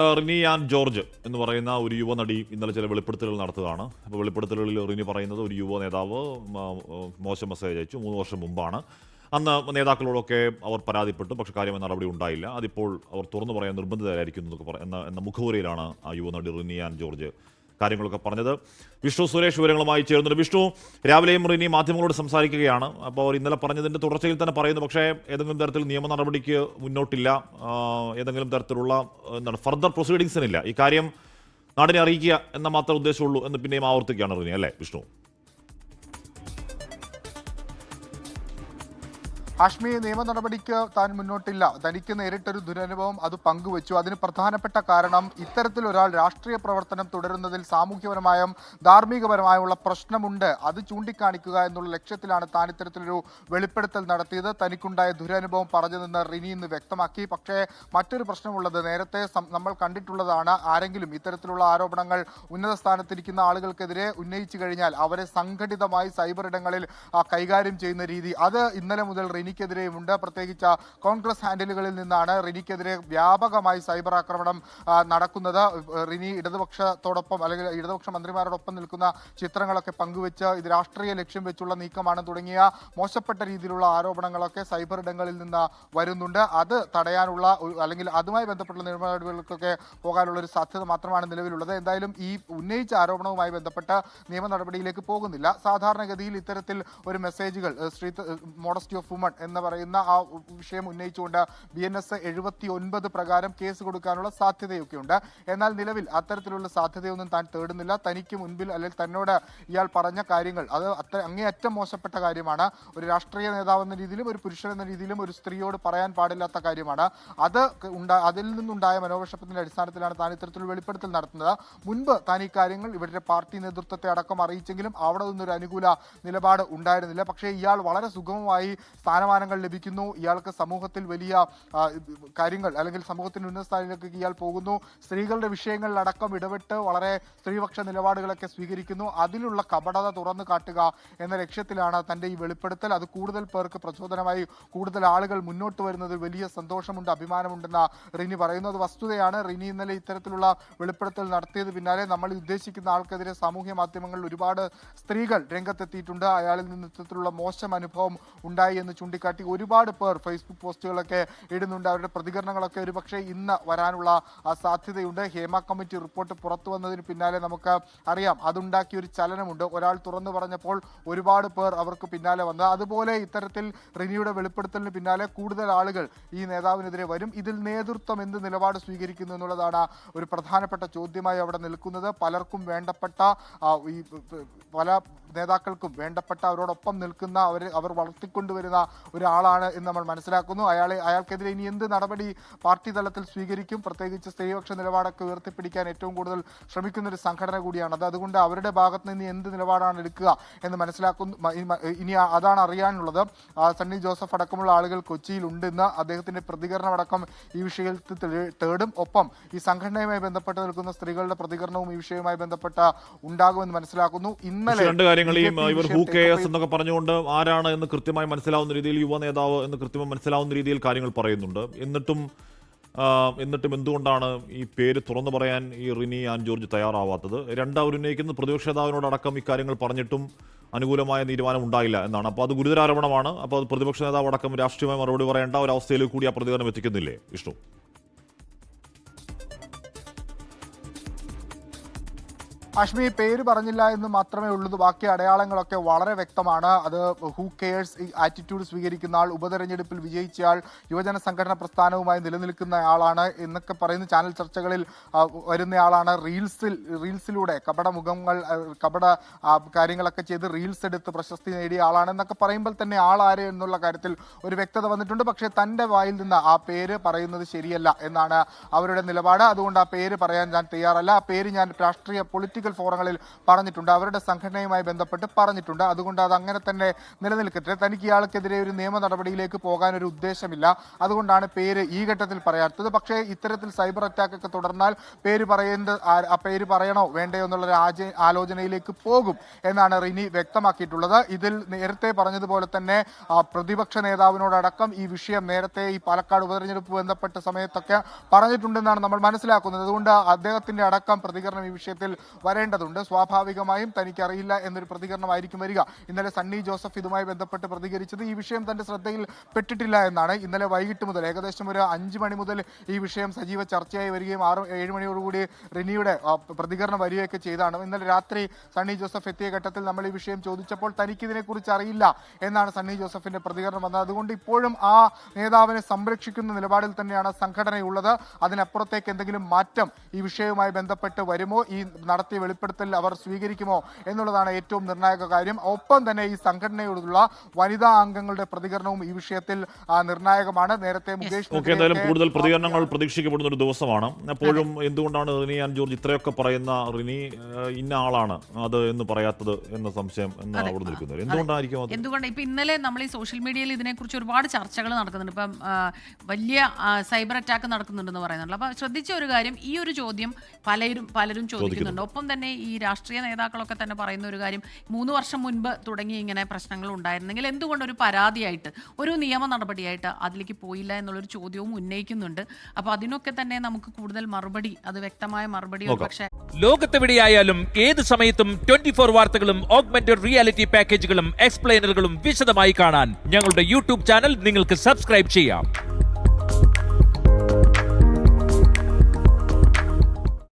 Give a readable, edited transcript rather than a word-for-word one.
Rini and George എന്ന് പറയുന്ന ഒരു യുവനടി ഇന്നലെ ചില വെളിപ്പെടുത്തലുകൾ നടത്തുകയാണ്. അപ്പോൾ വെളിപ്പെടുത്തലുകളിൽ റിനി പറയുന്നത് ഒരു യുവ നേതാവ് മോശം മെസ്സേജ് അയച്ചു 3 വർഷം മുമ്പാണ്. അന്ന് നേതാക്കളോടൊക്കെ അവർ പരാതിപ്പെട്ടു, പക്ഷേ കാര്യമായ നടപടി ഉണ്ടായില്ല. അതിപ്പോൾ അവർ തുറന്നു പറയാൻ നിർബന്ധിതരായിരിക്കുന്നു എന്ന മുഖവുരയിലാണ് ആ യുവനടി റിനി ആൻഡ് ജോർജ് കാര്യങ്ങളൊക്കെ പറഞ്ഞത്. വിഷ്ണു സുരേഷ് വിവരങ്ങളുമായി ചേർന്നുണ്ട്. വിഷ്ണു, രാവിലെയും റിനി മാധ്യമങ്ങളോട് സംസാരിക്കുകയാണ്. അപ്പോൾ അവർ ഇന്നലെ പറഞ്ഞതിൻ്റെ തുടർച്ചയിൽ തന്നെ പറയുന്നു, പക്ഷേ ഏതെങ്കിലും തരത്തിൽ നിയമ നടപടിക്ക് മുന്നോട്ടില്ല, ഏതെങ്കിലും തരത്തിലുള്ള ഫർദർ പ്രൊസീഡിങ്സിനില്ല. ഈ കാര്യം നാടിനെ അറിയിക്കുക എന്ന മാത്രം ഉദ്ദേശമുള്ളൂ എന്ന് പിന്നെയും ആവർത്തിക്കുകയാണ് റിനി, അല്ലേ വിഷ്ണു? ഹാഷ്മി, നിയമ നടപടിക്ക് താൻ മുന്നോട്ടില്ല. തനിക്ക് നേരിട്ടൊരു ദുരനുഭവം അത് പങ്കുവച്ചു. അതിന് പ്രധാനപ്പെട്ട കാരണം ഇത്തരത്തിലൊരാൾ രാഷ്ട്രീയ പ്രവർത്തനം തുടരുന്നതിൽ സാമൂഹ്യപരമായും ധാർമ്മികപരമായുള്ള പ്രശ്നമുണ്ട്, അത് ചൂണ്ടിക്കാണിക്കുക എന്നുള്ള ലക്ഷ്യത്തിലാണ് താൻ ഇത്തരത്തിലൊരു വെളിപ്പെടുത്തൽ നടത്തിയത്. തനിക്കുണ്ടായ ദുരനുഭവം പറഞ്ഞതെന്ന് റിനി ഇന്ന് വ്യക്തമാക്കി. പക്ഷേ മറ്റൊരു പ്രശ്നമുള്ളത്, നേരത്തെ നമ്മൾ കണ്ടിട്ടുള്ളതാണ്, ആരെങ്കിലും ഇത്തരത്തിലുള്ള ആരോപണങ്ങൾ ഉന്നത സ്ഥാനത്തിരിക്കുന്ന ആളുകൾക്കെതിരെ ഉന്നയിച്ചു കഴിഞ്ഞാൽ അവരെ സംഘടിതമായി സൈബർ ഇടങ്ങളിൽ കൈകാര്യം ചെയ്യുന്ന രീതി. അത് ഇന്നലെ മുതൽ റിനിക്കെതിരെയുമുണ്ട്. പ്രത്യേകിച്ച് കോൺഗ്രസ് ഹാൻഡിലുകളിൽ നിന്നാണ് റിനിക്കെതിരെ വ്യാപകമായി സൈബർ ആക്രമണം നടക്കുന്നത്. റിനി ഇടതുപക്ഷത്തോടൊപ്പം അല്ലെങ്കിൽ ഇടതുപക്ഷ മന്ത്രിമാരോടൊപ്പം നിൽക്കുന്ന ചിത്രങ്ങളൊക്കെ പങ്കുവെച്ച് ഇത് രാഷ്ട്രീയ ലക്ഷ്യം വെച്ചുള്ള നീക്കമാണ് തുടങ്ങിയ മോശപ്പെട്ട രീതിയിലുള്ള ആരോപണങ്ങളൊക്കെ സൈബർ ഇടങ്ങളിൽ നിന്ന് വരുന്നുണ്ട്. അത് തടയാനുള്ള അല്ലെങ്കിൽ അതുമായി ബന്ധപ്പെട്ടുള്ള നിയമ നടപടികൾക്കൊക്കെ പോകാനുള്ള ഒരു സാധ്യത മാത്രമാണ് നിലവിലുള്ളത്. എന്തായാലും ഈ ഉന്നയിച്ച ആരോപണവുമായി ബന്ധപ്പെട്ട് നിയമ നടപടിയിലേക്ക് പോകുന്നില്ല. സാധാരണഗതിയിൽ ഇത്തരത്തിൽ ഒരു മെസ്സേജുകൾ മോഡസ്റ്റി ഓഫ് വുമൺ എന്ന് പറയുന്ന ആ വിഷയം ഉന്നയിച്ചുകൊണ്ട് BNS 79 പ്രകാരം കേസ് കൊടുക്കാനുള്ള സാധ്യതയൊക്കെയുണ്ട്. എന്നാൽ നിലവിൽ അത്തരത്തിലുള്ള സാധ്യതയൊന്നും താൻ തേടുന്നില്ല. തനിക്ക് മുൻപിൽ അല്ലെങ്കിൽ തന്നോട് ഇയാൾ പറഞ്ഞ കാര്യങ്ങൾ അത് അങ്ങേയറ്റം മോശപ്പെട്ട കാര്യമാണ്. ഒരു രാഷ്ട്രീയ നേതാവ് എന്ന രീതിയിലും ഒരു പുരുഷൻ എന്ന രീതിയിലും ഒരു സ്ത്രീയോട് പറയാൻ പാടില്ലാത്ത കാര്യമാണ്. അതിൽ നിന്നുണ്ടായ മനോവിഷമത്തിന്റെ അടിസ്ഥാനത്തിലാണ് താൻ ഇത്തരത്തിലുള്ള വെളിപ്പെടുത്തൽ നടത്തുന്നത്. മുൻപ് താൻ ഈ കാര്യങ്ങൾ ഇവരുടെ പാർട്ടി നേതൃത്വത്തെ അടക്കം അറിയിച്ചെങ്കിലും അവിടെ നിന്നൊരു അനുകൂല നിലപാട് ഉണ്ടായിരുന്നില്ല. പക്ഷേ ഇയാൾ വളരെ സുഗമമായി സ്ഥാനമാനങ്ങൾ ലഭിക്കുന്നു. ഇയാൾക്ക് സമൂഹത്തിൽ വലിയ കാര്യങ്ങൾ അല്ലെങ്കിൽ സമൂഹത്തിന്റെ ഉന്നത സ്ഥാനങ്ങളിലേക്ക് ഇയാൾ പോകുന്നു. സ്ത്രീകളുടെ വിഷയങ്ങളിലടക്കം ഇടപെട്ട് വളരെ സ്ത്രീപക്ഷ നിലപാടുകളൊക്കെ സ്വീകരിക്കുന്നു. അതിലുള്ള കപടത തുറന്നു കാട്ടുക എന്ന ലക്ഷ്യത്തിലാണ് തൻ്റെ ഈ വെളിപ്പെടുത്തൽ. അത് കൂടുതൽ പേർക്ക് പ്രചോദനമായി കൂടുതൽ ആളുകൾ മുന്നോട്ട് വരുന്നത് വലിയ സന്തോഷമുണ്ട്, അഭിമാനമുണ്ടെന്ന റിനി പറയുന്നത് വസ്തുതയാണ്. റിനി ഇന്നലെ ഇത്തരത്തിലുള്ള വെളിപ്പെടുത്തൽ നടത്തിയത് പിന്നാലെ നമ്മൾ ഉദ്ദേശിക്കുന്ന ആൾക്കെതിരെ സാമൂഹ്യ മാധ്യമങ്ങളിൽ ഒരുപാട് സ്ത്രീകൾ രംഗത്തെത്തിയിട്ടുണ്ട്. അയാളിൽ നിന്ന് ഇത്തരത്തിലുള്ള മോശം അനുഭവം ഉണ്ടായി എന്ന് ചൂണ്ടിക്കാട്ടി ഒരുപാട് പേർ ഫേസ്ബുക്ക് പോസ്റ്റുകളൊക്കെ ഇടുന്നുണ്ട്. അവരുടെ പ്രതികരണങ്ങളൊക്കെ ഒരുപക്ഷെ ഇന്ന് വരാനുള്ള സാധ്യതയുണ്ട്. ഹേമ കമ്മിറ്റി റിപ്പോർട്ട് പുറത്തു വന്നതിന് പിന്നാലെ നമുക്ക് അറിയാം അതുണ്ടാക്കിയ ഒരു ചലനമുണ്ട്. ഒരാൾ തുറന്നു പറഞ്ഞപ്പോൾ ഒരുപാട് പേർ അവർക്ക് പിന്നാലെ വന്നത്. അതുപോലെ ഇത്തരത്തിൽ റിനിയുടെ വെളിപ്പെടുത്തലിന് പിന്നാലെ കൂടുതൽ ആളുകൾ ഈ നേതാവിനെതിരെ വരും. ഇതിൽ നേതൃത്വം എന്ത് നിലപാട് സ്വീകരിക്കുന്നു എന്നുള്ളതാണ് ഒരു പ്രധാനപ്പെട്ട ചോദ്യമായി അവിടെ നിൽക്കുന്നത്. പലർക്കും വേണ്ടപ്പെട്ട ഈ പല നേതാക്കൾക്കും വേണ്ടപ്പെട്ട അവരോടൊപ്പം നിൽക്കുന്ന അവർ വളർത്തിക്കൊണ്ടുവരുന്ന ഒരാളാണ് എന്ന് നമ്മൾ മനസ്സിലാക്കുന്നു. അയാൾക്കെതിരെ ഇനി എന്ത് നടപടി പാർട്ടി തലത്തിൽ സ്വീകരിക്കും? പ്രത്യേകിച്ച് സ്ത്രീപക്ഷ നിലപാടൊക്കെ ഉയർത്തിപ്പിടിക്കാൻ ഏറ്റവും കൂടുതൽ ശ്രമിക്കുന്ന ഒരു സംഘടന കൂടിയാണത്. അതുകൊണ്ട് അവരുടെ ഭാഗത്ത് നിന്ന് എന്ത് നിലപാടാണ് എടുക്കുക എന്ന് മനസ്സിലാക്കുന്നു. ഇനി അതാണ് അറിയാനുള്ളത്. സണ്ണി ജോസഫ് അടക്കമുള്ള ആളുകൾ കൊച്ചിയിലുണ്ട്. ഇന്ന് അദ്ദേഹത്തിന്റെ പ്രതികരണം അടക്കം ഈ വിഷയത്തിൽ തേടും. ഒപ്പം ഈ സംഘടനയുമായി ബന്ധപ്പെട്ട് നിൽക്കുന്ന സ്ത്രീകളുടെ പ്രതികരണവും ഈ വിഷയവുമായി ബന്ധപ്പെട്ട് ഉണ്ടാകുമെന്ന് മനസ്സിലാക്കുന്നു. ഇന്നലെ ഇവർ ഹൂ കെയേഴ്സ് എന്നൊക്കെ പറഞ്ഞുകൊണ്ട് ആരാണ് എന്ന് കൃത്യമായി മനസ്സിലാവുന്ന രീതിയിൽ, യുവ നേതാവ് എന്ന് കൃത്യമായി മനസ്സിലാവുന്ന രീതിയിൽ കാര്യങ്ങൾ പറയുന്നുണ്ട്. എന്നിട്ടും എന്തുകൊണ്ടാണ് ഈ പേര് തുറന്നു പറയാൻ ഈ റിനി ആൻഡ് ജോർജ് തയ്യാറാവാത്തത്? അവർ ഉന്നയിക്കുന്നത് പ്രതിപക്ഷ നേതാവിനോടക്കം ഇക്കാര്യങ്ങൾ പറഞ്ഞിട്ടും അനുകൂലമായ തീരുമാനം ഉണ്ടായില്ല എന്നാണ്. അപ്പോൾ അത് ഗുരുതരാരോപണമാണ്. അപ്പോൾ അത് പ്രതിപക്ഷ നേതാവ് അടക്കം രാഷ്ട്രീയമായി മറുപടി പറയേണ്ട ഒരു അവസ്ഥയിലേക്ക് കൂടി ആ പ്രതികരണം എത്തിക്കുന്നില്ലേ വിഷ്ണു? ഹാഷ്മി, പേര് പറഞ്ഞില്ല എന്ന് മാത്രമേ ഉള്ളൂ. ബാക്കി അടയാളങ്ങളൊക്കെ വളരെ വ്യക്തമാണ്. അത് ഹൂ കെയേഴ്സ് ഈ ആറ്റിറ്റ്യൂഡ് സ്വീകരിക്കുന്ന ആൾ, ഉപതെരഞ്ഞെടുപ്പിൽ വിജയിച്ചയാൾ, യുവജന സംഘടന പ്രസ്ഥാനവുമായി നിലനിൽക്കുന്ന ആളാണ് എന്നൊക്കെ പറയുന്ന ചാനൽ ചർച്ചകളിൽ വരുന്നയാളാണ്. റീൽസിലൂടെ കപടമുഖങ്ങൾ കപട കാര്യങ്ങളൊക്കെ ചെയ്ത് റീൽസ് എടുത്ത് പ്രശസ്തി നേടിയ ആളാണെന്നൊക്കെ പറയുമ്പോൾ തന്നെ ആളാര് എന്നുള്ള കാര്യത്തിൽ ഒരു വ്യക്തത വന്നിട്ടുണ്ട്. പക്ഷേ തൻ്റെ വായിൽ നിന്ന് ആ പേര് പറയുന്നത് ശരിയല്ല എന്നാണ് അവരുടെ നിലപാട്. അതുകൊണ്ട് ആ പേര് പറയാൻ ഞാൻ തയ്യാറല്ല. ആ പേര് ഞാൻ രാഷ്ട്രീയ പൊളിറ്റിക്കൽ കൂടുതൽ ഫോറങ്ങളിൽ പറഞ്ഞിട്ടുണ്ട്, അവരുടെ സംഘടനയുമായി ബന്ധപ്പെട്ട് പറഞ്ഞിട്ടുണ്ട്. അതുകൊണ്ട് അത് അങ്ങനെ തന്നെ നിലനിൽക്കട്ടെ. തനിക്ക് ഇയാൾക്കെതിരെ ഒരു നിയമ നടപടിയിലേക്ക് പോകാൻ ഒരു ഉദ്ദേശമില്ല, അതുകൊണ്ടാണ് പേര് ഈ ഘട്ടത്തിൽ പറയാത്തത്. പക്ഷേ ഇത്തരത്തിൽ സൈബർ അറ്റാക്ക് ഒക്കെ തുടർന്നാൽ പേര് പറയണോ വേണ്ടയോ എന്നുള്ളൊരു ആലോചനയിലേക്ക് പോകും എന്നാണ് റിനി വ്യക്തമാക്കിയിട്ടുള്ളത്. ഇതിൽ നേരത്തെ പറഞ്ഞതുപോലെ തന്നെ പ്രതിപക്ഷ നേതാവിനോടക്കം ഈ വിഷയം നേരത്തെ ഈ പാലക്കാട് ഉപതെരഞ്ഞെടുപ്പ് ബന്ധപ്പെട്ട സമയത്തൊക്കെ പറഞ്ഞിട്ടുണ്ടെന്നാണ് നമ്മൾ മനസ്സിലാക്കുന്നത്. അതുകൊണ്ട് അദ്ദേഹത്തിന്റെ അടക്കം പ്രതികരണം ഈ വിഷയത്തിൽ വരേണ്ടതുണ്ട്. സ്വാഭാവികമായും തനിക്കറിയില്ല എന്നൊരു പ്രതികരണമായിരിക്കും വരിക. ഇന്നലെ സണ്ണി ജോസഫ് ഇതുമായി ബന്ധപ്പെട്ട് പ്രതികരിച്ചത് ഈ വിഷയം തന്റെ ശ്രദ്ധയിൽ പെട്ടിട്ടില്ല എന്നാണ്. ഇന്നലെ വൈകിട്ട് മുതൽ ഏകദേശം ഒരു 5 മണി മുതൽ ഈ വിഷയം സജീവ ചർച്ചയായി വരികയും 6-7 മണിയോടുകൂടി റിനിയുടെ പ്രതികരണം വരികയൊക്കെ ചെയ്താണ്. ഇന്നലെ രാത്രി സണ്ണി ജോസഫ് എത്തിയ ഘട്ടത്തിൽ നമ്മൾ ഈ വിഷയം ചോദിച്ചപ്പോൾ തനിക്ക് ഇതിനെക്കുറിച്ച് അറിയില്ല എന്നാണ് സണ്ണി ജോസഫിന്റെ പ്രതികരണം വന്നത്. അതുകൊണ്ട് ഇപ്പോഴും ആ നേതാവിനെ സംരക്ഷിക്കുന്ന നിലപാടിൽ തന്നെയാണ് സംഘടനയുള്ളത്. അതിനപ്പുറത്തേക്ക് എന്തെങ്കിലും മാറ്റം ഈ വിഷയവുമായി ബന്ധപ്പെട്ട് വരുമോ, ഈ നടത്തിയ വെളിപ്പെടുത്തൽ അവർ സ്വീകരിക്കുമോ എന്നുള്ളതാണ് ഏറ്റവും നിർണായക കാര്യം. ഒപ്പം തന്നെ ഈ സംഘടനയോടുള്ള വനിതാ അംഗങ്ങളുടെ പ്രതികരണവും ഈ വിഷയത്തിൽ നിർണായകമാണ്. നേരത്തെ മുകേഷ് എന്തായാലും കൂടുതൽ പ്രതികരണങ്ങൾ പ്രതീക്ഷിക്കപ്പെടുന്ന ഒരു ദിവസമാണ്. അപ്പോഴും എന്തുകൊണ്ടാണ് റിനി ആൻഡ് ജോർജ് ഇത്രയൊക്കെ പറയുന്ന റിനി ഇന്ന ആളാണ് അത് എന്ന് പറയാത്തത് എന്ന സംശയം അവിടെ നിൽക്കുന്നത് എന്തുകൊണ്ടായിരിക്കും? എന്തുകൊണ്ട് ഇപ്പൊ ഇന്നലെ നമ്മൾ ഈ സോഷ്യൽ മീഡിയയിൽ ഇതിനെക്കുറിച്ച് ഒരുപാട് ചർച്ചകൾ നടക്കുന്നുണ്ട്. ഇപ്പം വലിയ സൈബർ അറ്റാക്ക് നടക്കുന്നുണ്ടെന്ന് പറയുന്നുണ്ട്. അപ്പൊ ശ്രദ്ധിച്ച ഒരു കാര്യം, ഈ ഒരു ചോദ്യം പലരും ചോദിക്കുന്നുണ്ട്. ഒപ്പം തന്നെ ഈ രാഷ്ട്രീയ നേതാക്കളൊക്കെ തന്നെ പറയുന്ന ഒരു കാര്യം, 3 വർഷം മുൻപ് തുടങ്ങി ഇങ്ങനെ പ്രശ്നങ്ങൾ ഉണ്ടായിരുന്നെങ്കിൽ എന്തുകൊണ്ട് ഒരു പരാതിയായിട്ട് ഒരു നിയമ നടപടിയായിട്ട് അതിലേക്ക് പോയില്ല എന്നുള്ളൊരു ചോദ്യവും ഉന്നയിക്കുന്നുണ്ട്. അപ്പൊ അതിനൊക്കെ തന്നെ നമുക്ക് കൂടുതൽ മറുപടി, അത് വ്യക്തമായ മറുപടി പക്ഷേ ലോകത്തെവിടെയായാലും ഏത് സമയത്തും 24 വാർത്തകളും ഓഗ്മെന്റഡ് റിയാലിറ്റി പാക്കേജുകളും എക്സ്പ്ലെയിനറുകളും വിശദമായി കാണാൻ ഞങ്ങളുടെ യൂട്യൂബ് ചാനൽ നിങ്ങൾക്ക് സബ്സ്ക്രൈബ് ചെയ്യാം.